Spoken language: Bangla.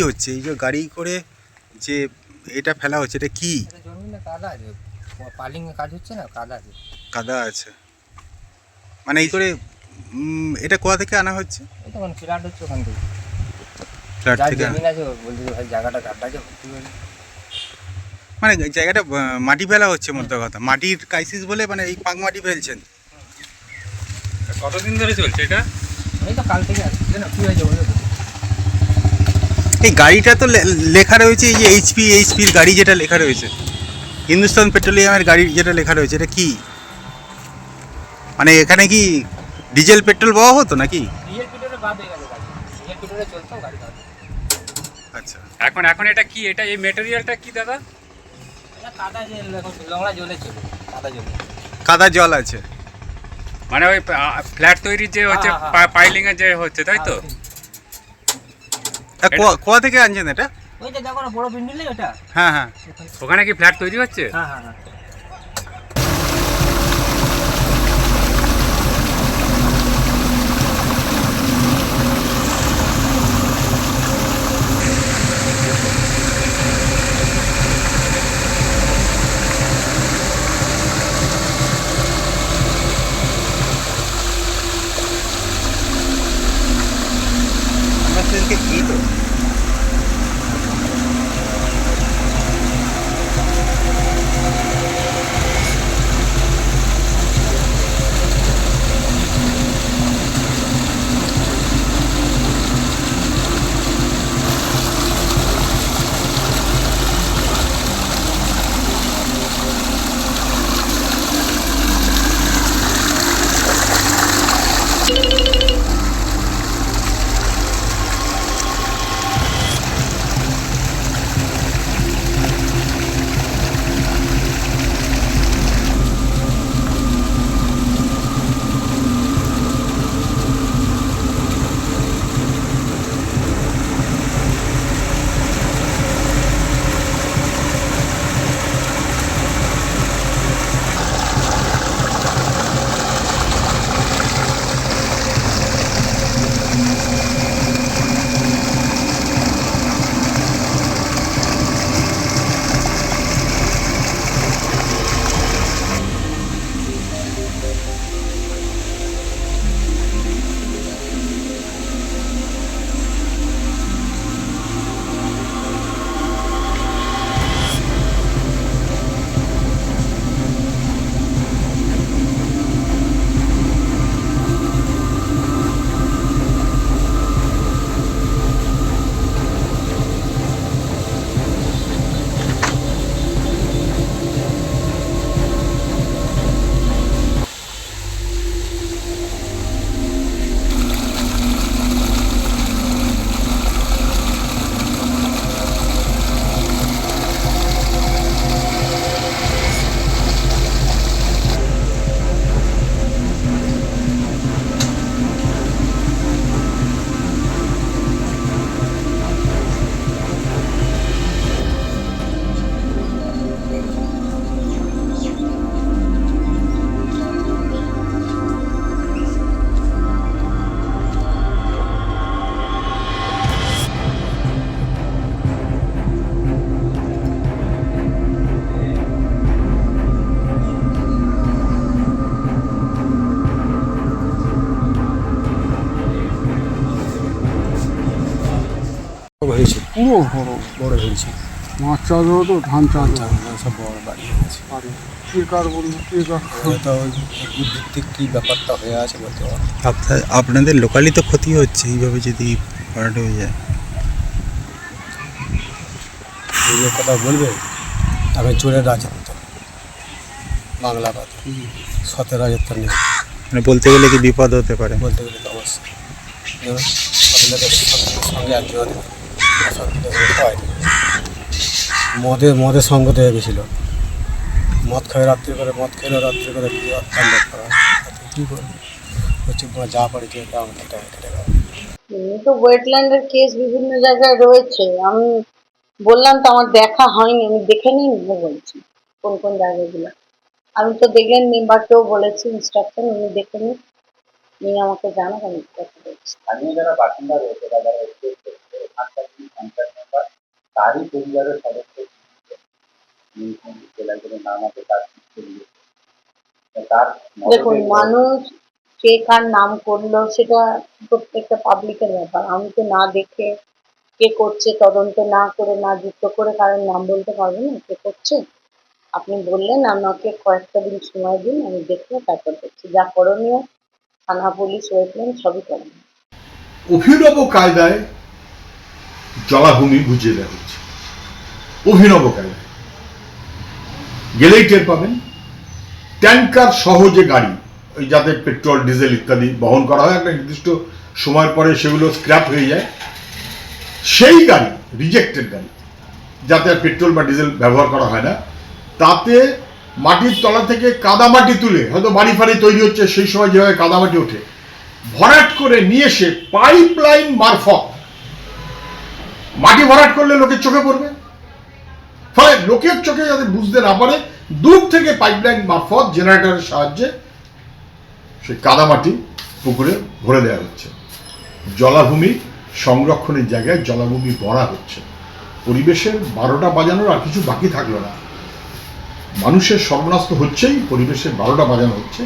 হচ্ছে এই যে গাড়ি করে যে এটা ফেলা হচ্ছে এটা কি? এটা জমি না কাদা আছে, পালিং এর কাজ হচ্ছে না, কাদা আছে। কাদা আছে মানে এই করে এটা কোথা থেকে আনা হচ্ছে? এই তখন ফ্ল্যাট হচ্ছে ওখান থেকে, ফ্ল্যাট যার থেকে জমি আছে বলতে যে ভাই জায়গাটা গাড্ডা আছে ভর্তি করে। মানে জায়গাটা মাটি ফেলা হচ্ছে মধ্যে কথা, মাটির ক্রাইসিস বলে মানে এই পাক মাটি ফেলছেন। কতদিন ধরে চলছে এটা? এই তো কাল থেকে আসছে না, কি হয়েছে বলে তো। এই গাড়িটা তো লেখা রয়েছে এই যে এইচপির গাড়ি যেটা লেখা রয়েছে, হিন্দুস্তান পেট্রোলিয়ামের গাড়ি যেটা লেখা রয়েছে, এটা কি মানে এখানে কি ডিজেল পেট্রোল পাওয়া হতো নাকি? ডিজেল পেট্রোলে বাদ হয়ে গেল গাড়ি, ডিজেল পেট্রোলে চলতো গাড়ি বাদ। আচ্ছা এখন এখন এটা কি, এটা এই মেটেরিয়ালটা কি দাদা? এটা কাদা যে নোংরা জলে চলে, কাদা জলে। কাদা জল আছে মানে ওই ফ্ল্যাট তৈরির যে হচ্ছে পাইলিং এর যে হচ্ছে, তাই তো? কোথা থেকে আনছেন এটা? ওই যে দেখো না বড় বিল্ডিং নেই ওটা? হ্যাঁ হ্যাঁ ওখানে কি ফ্ল্যাট তৈরি হচ্ছে? হ্যাঁ হ্যাঁ হ্যাঁ। আমরা সেদিনকে কি তো হয়েছে, পুরো বড় বড় হয়েছে। মাছ চাষও তো, ধান চাষ সব বড় বাড়ি হয়েছে। পারে কে কার বলবো, কে কার হয়তো ওই ভিত্তিক কী ব্যাপারটা হয়ে আছে বলতে পারবো না। আপনাদের লোকালি তো ক্ষতি হচ্ছে এইভাবে যদি ভরাট হয়ে যায়। এই যে কথা বলবে, আমি চোরের রাজত্ব, বাংলা কথা, সতের রাজত্ব নেই মানে বলতে গেলে কি বিপদ হতে পারে? বলতে গেলে তো অবশ্যই। যেমন সতের সঙ্গে একজন হয়নি, মদের সঙ্গতে হয়ে গেছিলো। মদ খায় রাত্রি করে, মদ খেলে রাত্রি করে কী অত্যাচার করা, কী করবে হচ্ছে যা পারে যে আমাকে কেটে দেওয়া। তো ওয়েটল্যান্ডের কেস বিভিন্ন জায়গায় রয়েছে। আমি বললাম তো আমার দেখা হয়নি, আমি দেখে নিই বলছি কোন কোন জায়গাগুলো। আমি তো দেখে নিই বা কেউ বলেছি ইনস্ট্রাকশন, উনি দেখে নিই। নিয়ে আমাকে জানাক, আমি কথা বলছি। স্থানীয় যারা বাসিন্দা রয়েছে বা যারা অভিযোগ করছে ওখানকার কি পঞ্চায়েত মেম্বার তারই পরিবারের সদস্য জেলায় কোনো নাম আছে তার চিঠি দিয়েছে। তার দেখুন, মদতে মানুষ কে কার নাম করলো সেটা প্রত্যেকটা পাবলিকের ব্যাপার। আমি তো না দেখে কে করছে তদন্ত না করে, না যুক্ত করে কারোর নাম বলতে পারবো না কে করছে। আপনি বললেন, আমাকে কয়েকটা দিন সময় দিন, আমি দেখে তারপর দেখছি। যা করণীয় থানা, পুলিশ, ওয়েটল্যান্ড সবই করণীয়। অভিনব কায়দায় জলাভূমি বুঝিয়ে দেওয়া হচ্ছে, অভিনব কায়দায়। গেলেই টের পাবেন ট্যাঙ্কার সহ যে গাড়ি, ওই যাতে পেট্রোল ডিজেল ইত্যাদি বহন করা হয়, একটা নির্দিষ্ট সময় পরে সেগুলো স্ক্র্যাপ হয়ে যায়, সেই গাড়ি, রিজেক্টেড গাড়ি, যাতে আর পেট্রোল বা ডিজেল ব্যবহার করা হয় না, তাতে মাটির তলা থেকে কাদামাটি তুলে, হয়তো বাড়ি ফাড়ি তৈরি হচ্ছে সেই সময় যেভাবে কাদামাটি ওঠে, ভরাট করে নিয়ে এসে পাইপ লাইন মারফত, মাটি ভরাট করলে লোকের চোখে পড়বে, ফলে লোকের চোখে যাতে বুঝতে না পারে, দূর থেকে পাইপলাইন মারফত জেনারেটরের সাহায্যে সেই কাদামাটি পুকুরে ভরে দেওয়া হচ্ছে। জলাভূমি সংরক্ষণের জায়গায় জলাভূমি ভরা হচ্ছে। পরিবেশের 12টা বাজানোর আর কিছু বাকি থাকলো না। মানুষের সর্বনাশ তো হচ্ছেই, পরিবেশের 12টা বাজানো হচ্ছে।